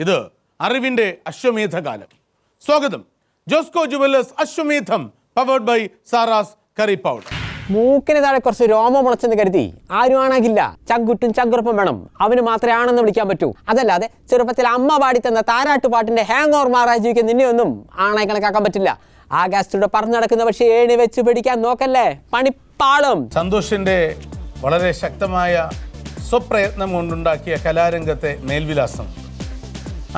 ഇത് അറിവിൻ്റെ അശ്വമേധകാലം. സ്വാഗതം. Josco jewellers Ashwamedham powered by സാറാസ് കറി പൗഡർ. മൂക്കിന് താഴെ കുറച്ച് രോമം മുളച്ചെന്ന് കരുതി ആരും ആണെങ്കില്ല. ചങ്കുറ്റും ചങ്കുറപ്പും വേണം, അവന് മാത്രമേ ആണെന്ന് വിളിക്കാൻ പറ്റൂ. അതല്ലാതെ ചെറുപ്പത്തിൽ അമ്മ പാടിത്തന്ന താരാട്ടുപാട്ടിന്റെ ഹാങ് ഓവർ മാറായി ജീവിക്കാൻ നിന്നെയൊന്നും ആണെ കണക്കാക്കാൻ പറ്റില്ല. ആകാശത്തൂടെ പറഞ്ഞു നടക്കുന്ന പക്ഷേ ഏണി വെച്ച് പിടിക്കാൻ നോക്കല്ലേ, പണിപ്പാളും. സന്തോഷിന്റെ വളരെ ശക്തമായ സ്വപ്രയത്നം കൊണ്ടുണ്ടാക്കിയ കലാരംഗത്തെ മേൽവിലാസം.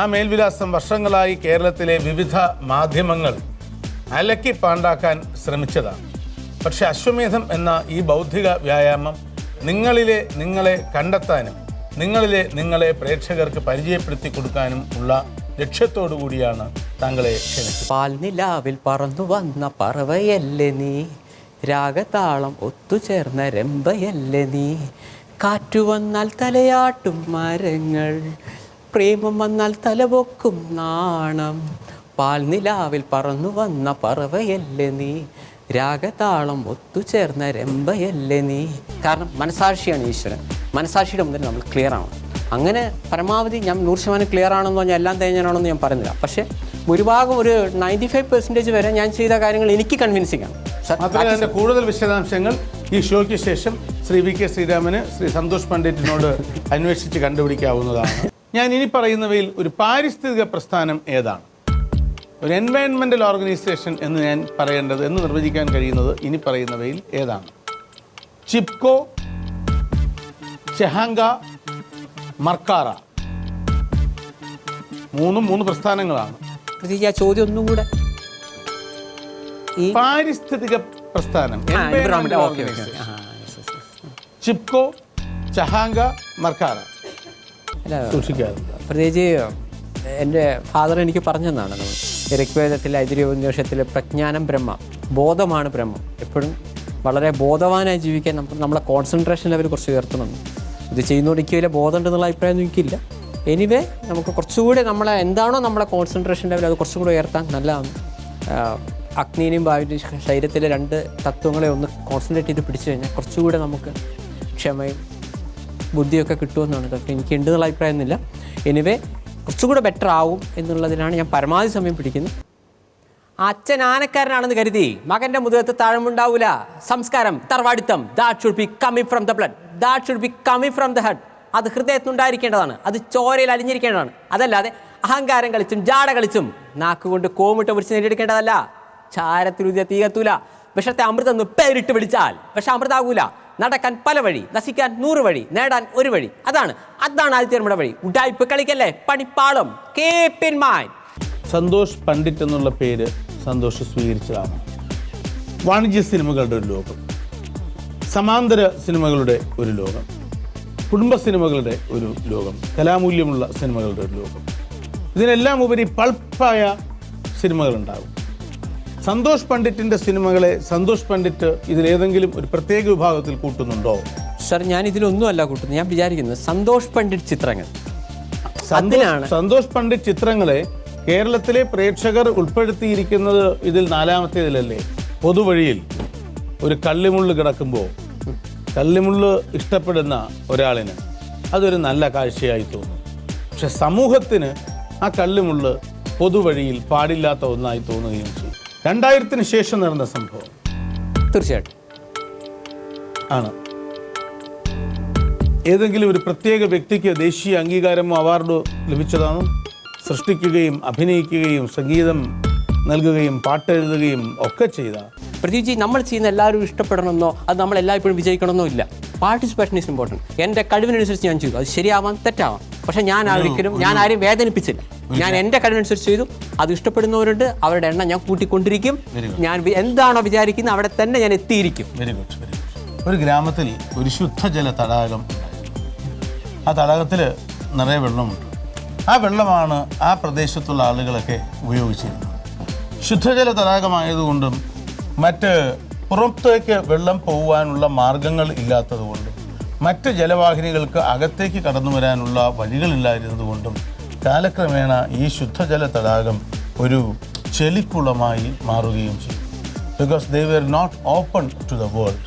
ആ മേൽവിലാസം വർഷങ്ങളായി കേരളത്തിലെ വിവിധ മാധ്യമങ്ങൾ അലക്കി പാണ്ടാക്കാൻ ശ്രമിച്ചതാണ്. പക്ഷെ അശ്വമേധം എന്ന ഈ ബൗദ്ധിക വ്യായാമം നിങ്ങളിലെ നിങ്ങളെ കണ്ടെത്താനും നിങ്ങളിലെ നിങ്ങളെ പ്രേക്ഷകർക്ക് പരിചയപ്പെടുത്തി കൊടുക്കാനും ഉള്ള ലക്ഷ്യത്തോടു കൂടിയാണ് താങ്കളെ ക്ഷണിച്ചത്. പാൽനിലാവിൽ പറന്നു വന്ന പറവയല്ലേ നീ, രാഗതാളം ഒത്തുചേർന്ന രംഭയല്ലേ നീ, കാറ്റു വന്നാൽ തലയാട്ടും മരങ്ങൾ, പ്രേമം വന്നാൽ തലപൊക്കും നാണം, പാൽനിലാവിൽ പറന്നു വന്ന പറവയല്ലേ നീ, രാഗതാളം ഒത്തുചേർന്ന രംഭയല്ലേ നീ. കാരണം മനസാക്ഷിയാണ് ഈശ്വരൻ. മനസാക്ഷിയുടെ മുന്നിൽ നമ്മൾ ക്ലിയർ ആവണം. അങ്ങനെ പരമാവധി ഞാൻ 100% ക്ലിയർ ആണെന്ന് പറഞ്ഞാൽ എല്ലാം തേഞ്ഞാണെന്ന് ഞാൻ പറയുന്നില്ല. പക്ഷേ ഭൂരിഭാഗം ഒരു 95% വരെ ഞാൻ ചെയ്ത കാര്യങ്ങൾ എനിക്ക് കൺവിൻസിംഗ് ആണ്. അതിൻ്റെ കൂടുതൽ വിശദാംശങ്ങൾ ഈ ഷോയ്ക്ക് ശേഷം ശ്രീ വി കെ ശ്രീരാമന് ശ്രീ സന്തോഷ് പണ്ഡിറ്റിനോട് അന്വേഷിച്ച് കണ്ടുപിടിക്കാവുന്നതാണ്. ഞാൻ ഇനി പറയുന്നവയിൽ ഒരു പാരിസ്ഥിതിക പ്രസ്ഥാനം ഏതാണ്? ഒരു എൻവയൺമെൻ്റൽ ഓർഗനൈസേഷൻ എന്ന് ഞാൻ പറയേണ്ടത് എന്ന് നിർവചിക്കാൻ കഴിയുന്നത് ഇനി പറയുന്നവയിൽ ഏതാണ്? ചിപ്കോ, ചെഹാങ്ക, മർക്കാറ. മൂന്ന് പ്രസ്ഥാനങ്ങളാണ്. ചോദ്യം ഒന്നും കൂടെ. പാരിസ്ഥിതിക പ്രസ്ഥാനം ചിപ്കോ, ചഹാങ്ക, മർക്കാറ. സൂക്ഷിക്കാതെ. പ്രത്യേകിച്ച് എൻ്റെ ഫാദർ എനിക്ക് പറഞ്ഞതാണ്, ഋഗ്വേദത്തിലെ ഐതിഹ്യോപനിഷത്തിലെ പ്രജ്ഞാനം ബ്രഹ്മ, ബോധമാണ് ബ്രഹ്മം. എപ്പോഴും വളരെ ബോധവാനായി ജീവിക്കാൻ നമ്മളെ കോൺസെൻട്രേഷൻ ലെവൽ കുറച്ച് ഉയർത്തണം. ഇത് ചെയ്യുന്നോടിക്കയിലെ ബോധം ഉണ്ടെന്നുള്ള അഭിപ്രായം എനിക്കില്ല. എനിവേ നമുക്ക് കുറച്ചുകൂടി നമ്മളെ എന്താണോ നമ്മളെ കോൺസെൻട്രേഷൻ ലെവൽ അത് കുറച്ചും കൂടി ഉയർത്താൻ നല്ലതാണ്. അഗ്നിയും വായുവിൻ്റെയും ശരീരത്തിലെ 2 തത്വങ്ങളെ ഒന്ന് കോൺസെൻട്രേറ്റ് ചെയ്ത് പിടിച്ചു കഴിഞ്ഞാൽ കുറച്ചുകൂടെ നമുക്ക് ക്ഷമയും ബുദ്ധിയൊക്കെ കിട്ടുമെന്നാണ്. ഇതൊക്കെ എനിക്ക് ഉണ്ടെന്നുള്ള അഭിപ്രായമൊന്നുമില്ല. എനിവേ കുറച്ചുകൂടെ ബെറ്റർ ആവും എന്നുള്ളതിനാണ് ഞാൻ പരമാവധി സമയം പിടിക്കുന്നത്. അച്ഛൻ ആനക്കാരനാണെന്ന് കരുതി മകൻ്റെ മുഖത്ത് താഴമുണ്ടാവില്ല. സംസ്കാരം, തറവാടിത്തം, that should be coming from the blood, that should be coming from the head. അത് ഹൃദയത്തിനുണ്ടായിരിക്കേണ്ടതാണ്, അത് ചോരയിൽ അലിഞ്ഞിരിക്കേണ്ടതാണ്. അതല്ലാതെ അഹങ്കാരം കളിച്ചും ജാട കളിച്ചും നാക്കുകൊണ്ട് കോമിട്ട പിടിച്ച് നേടിയെടുക്കേണ്ടതല്ല. ചാരത്തിലുതിയ തീ കത്തൂല. വിഷത്തെ അമൃതെന്ന് പേരിട്ട് പിടിച്ചാൽ വിഷം അമൃതാകൂല. നടക്കാൻ പല വഴി, നശിക്കാൻ 100 വഴി, നേടാൻ 1 വഴി. അതാണ് ആദ്യത്തെ നമ്മുടെ വഴി. ഉഡായിപ്പ് കളിക്കല്ലേ, പണിപ്പാളും. Keep in mind. Santhosh Pandit എന്നുള്ള പേര് സന്തോഷ് സ്വീകരിച്ചതാണ്. വാണിജ്യ സിനിമകളുടെ ഒരു ലോകം, സമാന്തര സിനിമകളുടെ ഒരു ലോകം, കുടുംബ സിനിമകളുടെ ഒരു ലോകം, കലാമൂല്യമുള്ള സിനിമകളുടെ ഒരു ലോകം. ഇതിനെല്ലാം ഉപരി പൾപ്പായ സിനിമകളുണ്ടാകും. സന്തോഷ് പണ്ഡിറ്റിൻ്റെ സിനിമകളെ സന്തോഷ് പണ്ഡിറ്റ് ഇതിലേതെങ്കിലും ഒരു പ്രത്യേക വിഭാഗത്തിൽ കൂട്ടുന്നുണ്ടോ? സർ, ഞാൻ ഇതിലൊന്നുമല്ല കൂട്ടുന്നത്. ഞാൻ വിചാരിക്കുന്നത് സന്തോഷ് പണ്ഡിറ്റ് ചിത്രങ്ങൾ, സന്തോഷ് പണ്ഡിറ്റ് ചിത്രങ്ങളെ കേരളത്തിലെ പ്രേക്ഷകർ ഉൾപ്പെടുത്തിയിരിക്കുന്നത് ഇതിൽ 4ാമത്തേതിലല്ലേ? പൊതുവഴിയിൽ ഒരു കള്ളിമുള്ള് കിടക്കുമ്പോൾ കള്ളിമുള്ള് ഇഷ്ടപ്പെടുന്ന ഒരാളിന് അതൊരു നല്ല കാഴ്ചയായി തോന്നും. പക്ഷെ സമൂഹത്തിന് ആ കള്ളിമുള്ള് പൊതുവഴിയിൽ പാടില്ലാത്ത ഒന്നായി തോന്നുകയും ചെയ്യും. 2000-ന് ശേഷം നടന്ന സംഭവം തീർച്ചയായിട്ടും ആണ്. ഏതെങ്കിലും ഒരു പ്രത്യേക വ്യക്തിക്ക് ദേശീയ അംഗീകാരമോ അവാർഡോ ലഭിച്ചതാണോ? സൃഷ്ടിക്കുകയും അഭിനയിക്കുകയും സംഗീതം നൽകുകയും പാട്ടെഴുതുകയും ഒക്കെ ചെയ്ത, പ്രത്യേകിച്ച് നമ്മൾ ചെയ്യുന്ന എല്ലാവരും ഇഷ്ടപ്പെടണമെന്നോ അത് നമ്മൾ എല്ലായ്പ്പോഴും വിജയിക്കണമെന്നോ ഇല്ല. Participation is important. എൻ്റെ കഴിവിനനുസരിച്ച് ഞാൻ ചെയ്തു. അത് ശരിയാവാം, തെറ്റാവാം. പക്ഷെ ഞാൻ ആരെയും വേദനിപ്പിച്ചില്ല. ഞാൻ എൻ്റെ കഴിവനുസരിച്ച് ചെയ്തു. അത് ഇഷ്ടപ്പെടുന്നവരുണ്ട്, അവരുടെ എണ്ണം ഞാൻ കൂട്ടിക്കൊണ്ടിരിക്കും. ഞാൻ എന്താണോ വിചാരിക്കുന്നത് അവിടെ തന്നെ ഞാൻ എത്തിയിരിക്കും. Very good, very good. ഒരു ഗ്രാമത്തിൽ ഒരു ശുദ്ധജല തടാകം. ആ തടാകത്തിൽ നിറയെ വെള്ളമുണ്ട്. ആ വെള്ളമാണ് ആ പ്രദേശത്തുള്ള ആളുകളൊക്കെ ഉപയോഗിച്ചിരുന്നത്. ശുദ്ധജല തടാകമായതുകൊണ്ടും മറ്റ് പുറത്തേക്ക് വെള്ളം പോകുവാനുള്ള മാർഗങ്ങൾ ഇല്ലാത്തതുകൊണ്ടും മറ്റ് ജലവാഹിനികൾക്ക് അകത്തേക്ക് കടന്നു വരാനുള്ള വഴികളില്ലായിരുന്നതുകൊണ്ടും കാലക്രമേണ ഈ ശുദ്ധജല തടാകം ഒരു ചെളിക്കുളമായി മാറുകയും ചെയ്തു. Because they were not open to the world.